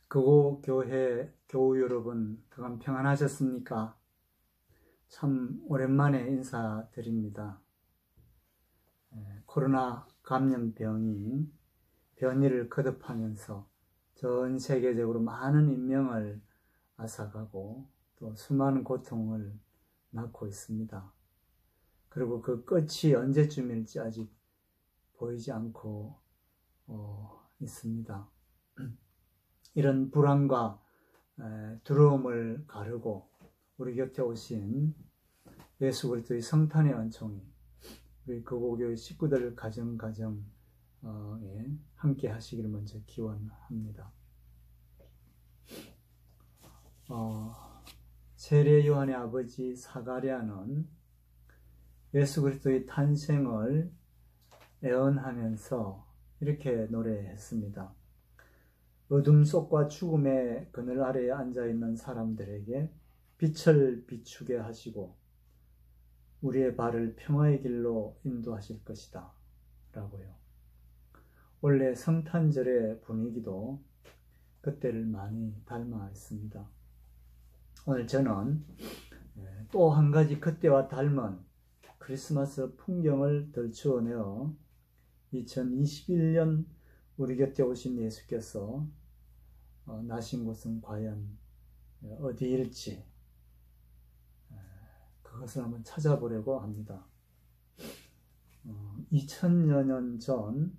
그곳 교회 교우 여러분, 그간 평안하셨습니까? 참 오랜만에 인사드립니다. 코로나 감염병이 변이를 거듭하면서 전 세계적으로 많은 인명을 앗아가고 또 수많은 고통을 낳고 있습니다. 그리고 그 끝이 언제쯤일지 아직 보이지 않고 있습니다. 이런 불안과 두려움을 가르고 우리 곁에 오신 예수 그리스도의 성탄의 은총이 우리 거고교회 식구들 가정에 함께 하시기를 먼저 기원합니다. 세례 요한의 아버지 사가랴는 예수 그리스도의 탄생을 애언하면서 이렇게 노래했습니다. 어둠 속과 죽음의 그늘 아래에 앉아있는 사람들에게 빛을 비추게 하시고 우리의 발을 평화의 길로 인도하실 것이다 라고요. 원래 성탄절의 분위기도 그때를 많이 닮아 있습니다. 오늘 저는 또 한 가지 그때와 닮은 크리스마스 풍경을 덜추어내어 2021년 우리 곁에 오신 예수께서 나신 곳은 과연 어디일지 그것을 한번 찾아보려고 합니다. 2000여 년 전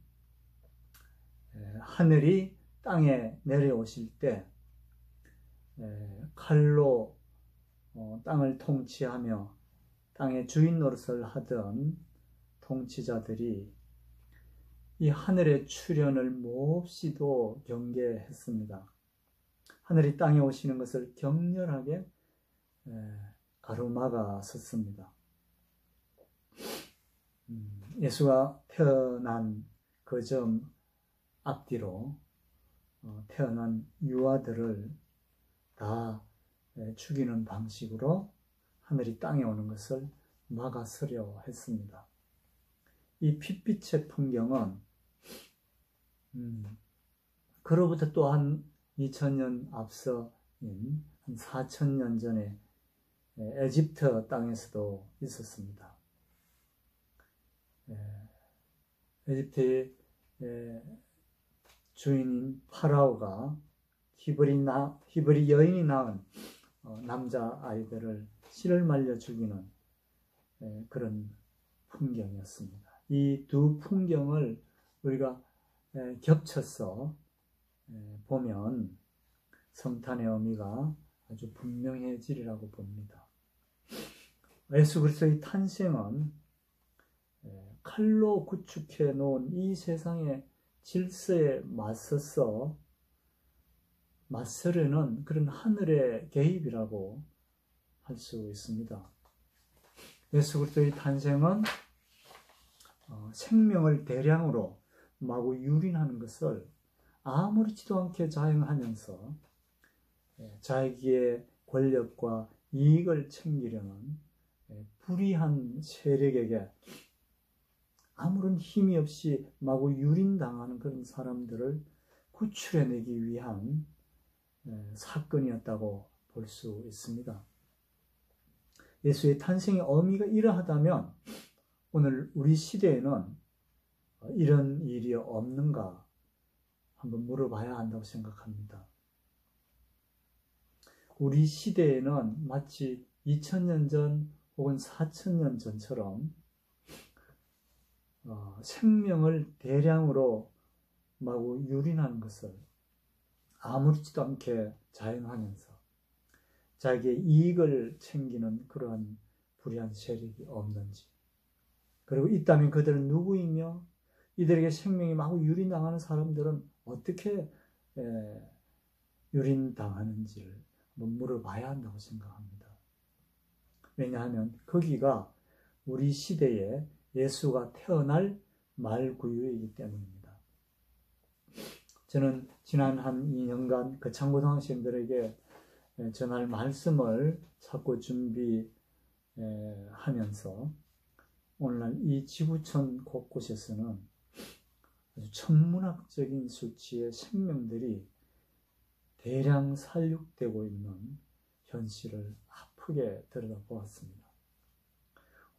하늘이 땅에 내려오실 때 칼로 땅을 통치하며 땅의 주인 노릇을 하던 통치자들이 이 하늘의 출현을 몹시도 경계했습니다. 하늘이 땅에 오시는 것을 격렬하게 가로막아 섰습니다. 예수가 태어난 그 점 앞뒤로 태어난 유아들을 다 죽이는 방식으로 하늘이 땅에 오는 것을 막아서려 했습니다. 이 핏빛의 풍경은 그로부터 또 한 2000년 앞서인 한 4000년 전에 에집트 땅에서도 있었습니다. 에집트의 주인인 파라오가 히브리 여인이 낳은 남자 아이들을 씨를 말려 죽이는 그런 풍경이었습니다. 이 두 풍경을 우리가 겹쳐서 보면 성탄의 의미가 아주 분명해지리라고 봅니다. 예수 그리스도의 탄생은 칼로 구축해 놓은 이 세상의 질서에 맞서려는 그런 하늘의 개입이라고 할 수 있습니다. 예수 그리스도의 탄생은 생명을 대량으로 마구 유린하는 것을 아무렇지도 않게 자행하면서 자기의 권력과 이익을 챙기려는 불의한 세력에게 아무런 힘이 없이 마구 유린당하는 그런 사람들을 구출해내기 위한 사건이었다고 볼 수 있습니다. 예수의 탄생의 의미가 이러하다면 오늘 우리 시대에는 이런 일이 없는가 한번 물어봐야 한다고 생각합니다. 우리 시대에는 마치 2000년 전 혹은 4000년 전처럼 생명을 대량으로 마구 유린하는 것을 아무렇지도 않게 자행하면서 자기의 이익을 챙기는 그러한 불의한 세력이 없는지, 그리고 있다면 그들은 누구이며 이들에게 생명이 마구 유린당하는 사람들은 어떻게 유린당하는지를 한번 물어봐야 한다고 생각합니다. 왜냐하면 거기가 우리 시대에 예수가 태어날 말구유이기 때문입니다. 저는 지난 한 2년간 거창고등학생들에게 전할 말씀을 찾고 준비하면서 오늘날 이 지구촌 곳곳에서는 아주 천문학적인 수치의 생명들이 대량 살육되고 있는 현실을 아프게 들여다보았습니다.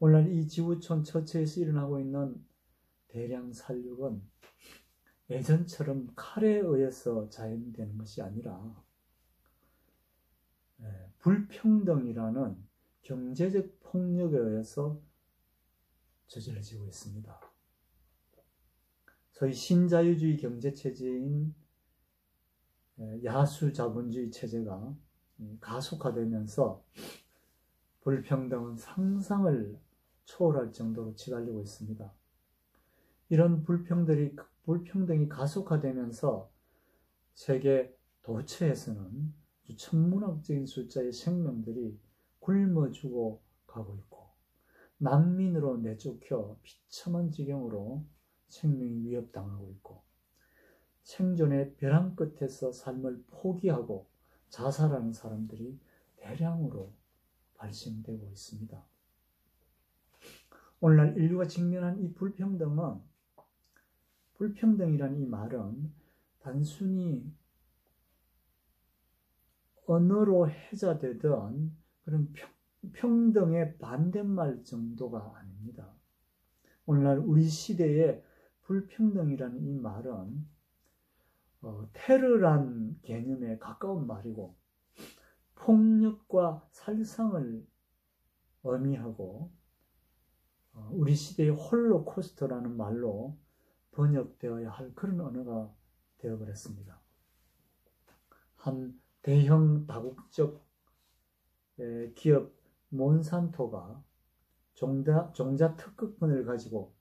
오늘날 이 지구촌 처처에서 일어나고 있는 대량 살육은 예전처럼 칼에 의해서 자행되는 것이 아니라 불평등이라는 경제적 폭력에 의해서 저질러지고 있습니다. 소위 신자유주의 경제체제인 야수자본주의 체제가 가속화되면서 불평등은 상상을 초월할 정도로 치달리고 있습니다. 이런 불평등이 가속화되면서 세계 도처에서는 천문학적인 숫자의 생명들이 굶어 죽어 가고 있고, 난민으로 내쫓겨 비참한 지경으로 생명이 위협당하고 있고, 생존의 벼랑 끝에서 삶을 포기하고 자살하는 사람들이 대량으로 발생되고 있습니다. 오늘날 인류가 직면한 이 불평등이라는 이 말은 단순히 언어로 해자되던 그런 평등의 반대말 정도가 아닙니다. 오늘날 우리 시대의 불평등이라는 이 말은 테러란 개념에 가까운 말이고, 폭력과 살상을 의미하고, 우리 시대의 홀로코스트라는 말로 번역되어야 할 그런 언어가 되어버렸습니다. 한 대형 다국적 기업 몬산토가 종자 특허권을 가지고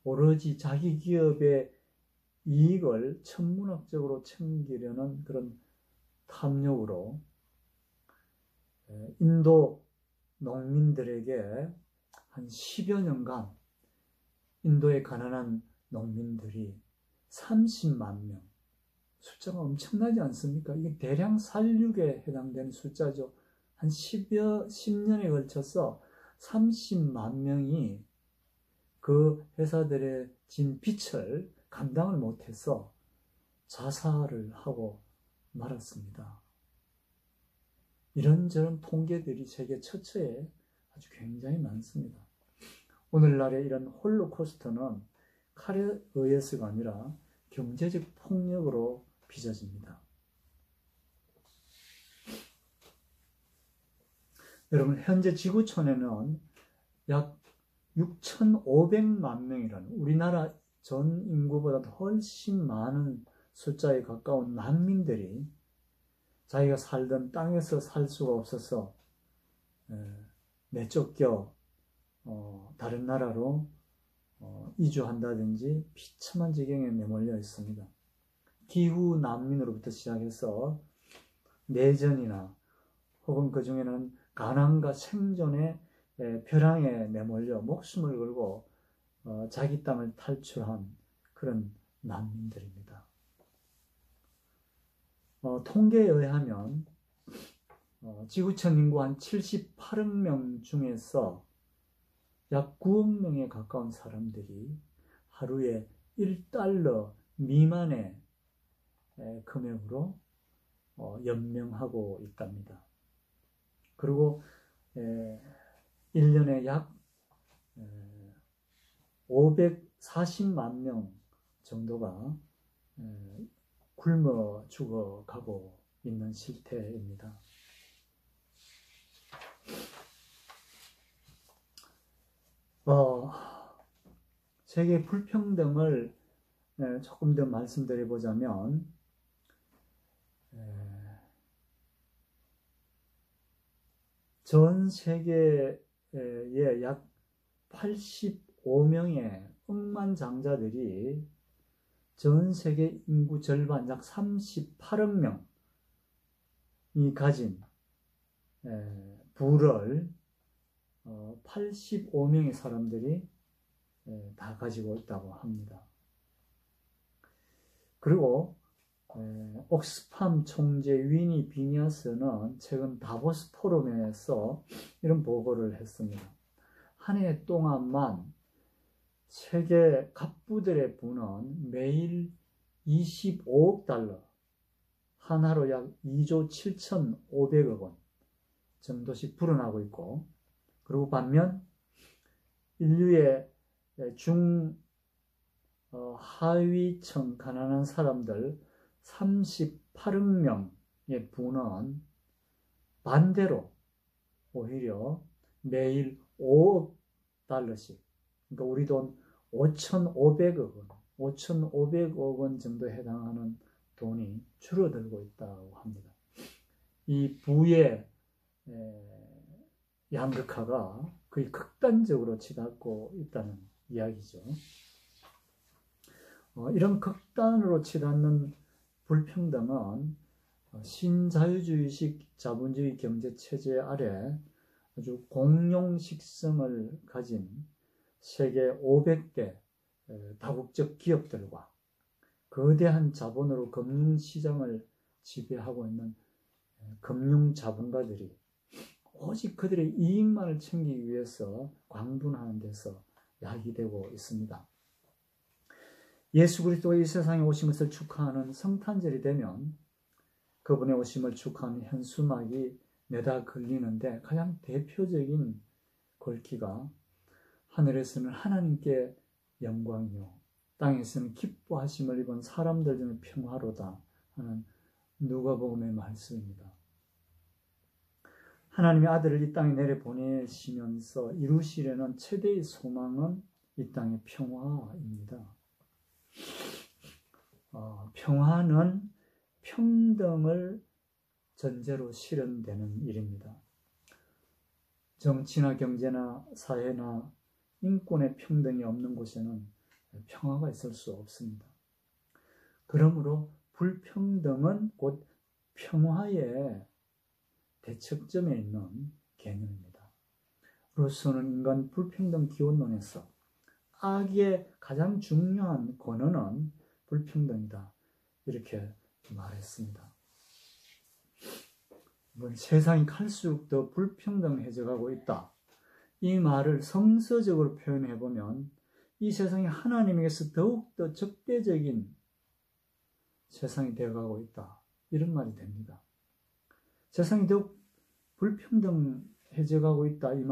오로지 자기 기업의 이익을 천문학적으로 챙기려는 그런 탐욕으로 인도 농민들에게 한 10여 년간 인도의 가난한 농민들이 30만 명, 숫자가 엄청나지 않습니까? 이게 대량 살육에 해당되는 숫자죠. 한 10년에 걸쳐서 30만 명이 그 회사들의 진 빚을 감당을 못해서 자살을 하고 말았습니다. 이런저런 통계들이 세계 처처에 아주 굉장히 많습니다. 오늘날의 이런 홀로코스트는 칼에 의해서가 아니라 경제적 폭력으로 빚어집니다. 여러분, 현재 지구촌에는 약 6,500만 명이라는 우리나라 전 인구보다 훨씬 많은 숫자에 가까운 난민들이 자기가 살던 땅에서 살 수가 없어서 내쫓겨 다른 나라로 이주한다든지 비참한 지경에 내몰려 있습니다. 기후 난민으로부터 시작해서 내전이나 혹은 그 중에는 가난과 생존의 벼랑에 내몰려 목숨을 걸고 자기 땅을 탈출한 그런 난민들입니다. 통계에 의하면 지구촌 인구 한 78억 명 중에서 약 9억 명에 가까운 사람들이 하루에 1달러 미만의 금액으로 연명하고 있답니다. 그리고 1년에 약 540만 명 정도가 굶어 죽어가고 있는 실태입니다. 세계 불평등을 조금 더 말씀드려보자면, 전 세계에 약 85명의 억만장자들이 전 세계 인구 절반 약 38억 명이 가진 부를 85명의 사람들이 다 가지고 있다고 합니다. 그리고 옥스팜 총재 위니 비니아스는 최근 다보스 포럼에서 이런 보고를 했습니다. 한 해 동안만 세계 갑부들의 부는 매일 25억 달러, 한화로 약 2조 7,500억 원 정도씩 불어나고 있고, 그리고 반면 인류의 하위층 가난한 사람들 38억 명의 부는 반대로 오히려 매일 5억 달러씩, 그러니까 우리 돈 5,500억 원 정도에 해당하는 돈이 줄어들고 있다고 합니다. 이 부의 양극화가 거의 극단적으로 치닫고 있다는 이야기죠. 이런 극단으로 치닫는 불평등은 신자유주의식 자본주의 경제체제 아래 아주 공룡식성을 가진 세계 500대 다국적 기업들과 거대한 자본으로 금융시장을 지배하고 있는 금융자본가들이 오직 그들의 이익만을 챙기기 위해서 광분하는 데서 야기되고 있습니다. 예수 그리스도가 이 세상에 오신 것을 축하하는 성탄절이 되면 그분의 오심을 축하하는 현수막이 매다 걸리는데, 가장 대표적인 글귀가 하늘에서는 하나님께 영광이요 땅에서는 기뻐하심을 입은 사람들 중에 평화로다 하는 누가복음의 말씀입니다. 하나님의 아들을 이 땅에 내려보내시면서 이루시려는 최대의 소망은 이 땅의 평화입니다. 평화는 평등을 전제로 실현되는 일입니다. 정치나 경제나 사회나 인권의 평등이 없는 곳에는 평화가 있을 수 없습니다. 그러므로 불평등은 곧 평화의 대척점에 있는 개념입니다. 로스는 인간 불평등 기원론에서 악의 가장 중요한 권원은 불평등이다, 이렇게 말했습니다. 세상이 갈수록 더 불평등해져가고 있다, 이 말을 성서적으로 표현해보면 이 세상이 하나님에게서 더욱더 적대적인 세상이 되어가고 있다, 이런 말이 됩니다. 세상이 더욱 불평등해져가고 있다, 이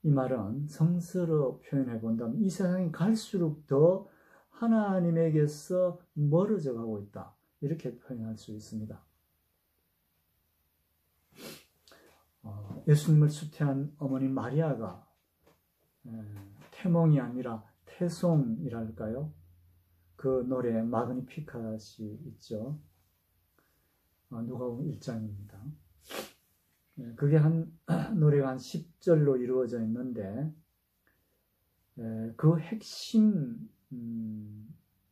말은 성서로 표현해본다면 이 세상이 갈수록 더 하나님에게서 멀어져 가고 있다, 이렇게 표현할 수 있습니다. 예수님을 수태한 어머니 마리아가 태몽이 아니라 태송이랄까요? 그 노래 마그니피카시 있죠. 누가복음 1장입니다. 그게 노래가 한 10절로 이루어져 있는데, 그 핵심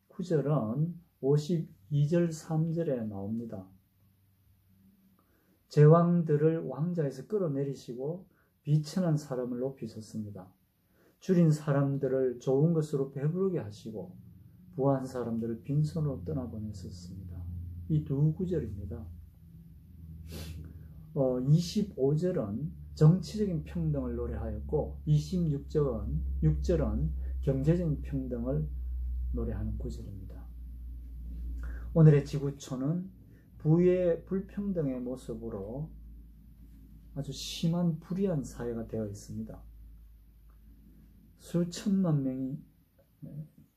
구절은 52절 3절에 나옵니다. 제왕들을 왕자에서 끌어내리시고 비천한 사람을 높이셨습니다. 줄인 사람들을 좋은 것으로 배부르게 하시고 부한 사람들을 빈손으로 떠나보내셨습니다. 이 두 구절입니다. 25절은 정치적인 평등을 노래하였고 26절은 경제적인 평등을 노래하는 구절입니다. 오늘의 지구촌은 부의 불평등의 모습으로 아주 심한 불의한 사회가 되어 있습니다. 수천만 명이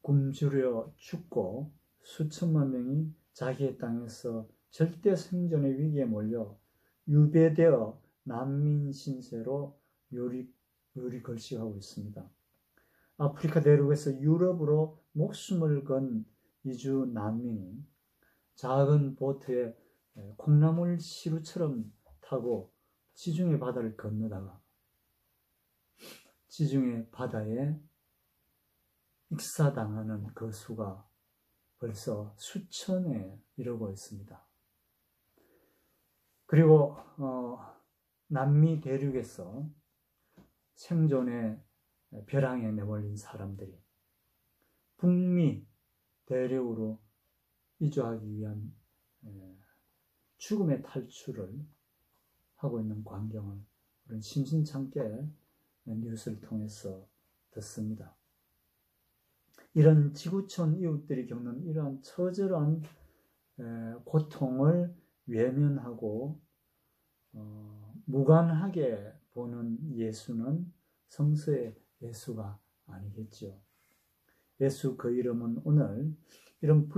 굶주려 죽고 수천만 명이 자기의 땅에서 절대 생존의 위기에 몰려 유배되어 난민 신세로 요리걸식하고 있습니다. 아프리카 대륙에서 유럽으로 목숨을 건 이주 난민이 작은 보트에 콩나물 시루처럼 타고 지중해 바다를 건너다가 지중해 바다에 익사당하는 그 수가 벌써 수천에 이르고 있습니다. 그리고 남미 대륙에서 생존의 벼랑에 내몰린 사람들이 북미 대륙으로 이주하기 위한 죽음의 탈출을 하고 있는 광경을 우리는 심심찮게 뉴스를 통해서 듣습니다. 이런 지구촌 이웃들이 겪는 이러한 처절한 고통을 외면하고 무관하게 보는 예수는 성서의 예수가 아니겠죠. 예수 그 이름은 오늘 이런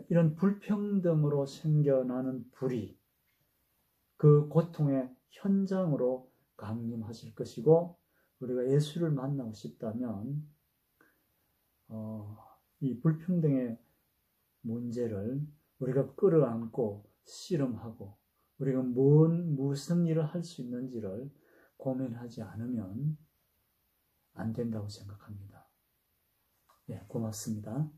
이런 불평등으로 생겨나는 불이 그 고통의 현장으로 강림하실 것이고, 우리가 예수를 만나고 싶다면 이 불평등의 문제를 우리가 끌어안고 씨름하고 우리가 무슨 일을 할 수 있는지를 고민하지 않으면 안 된다고 생각합니다. 네, 고맙습니다.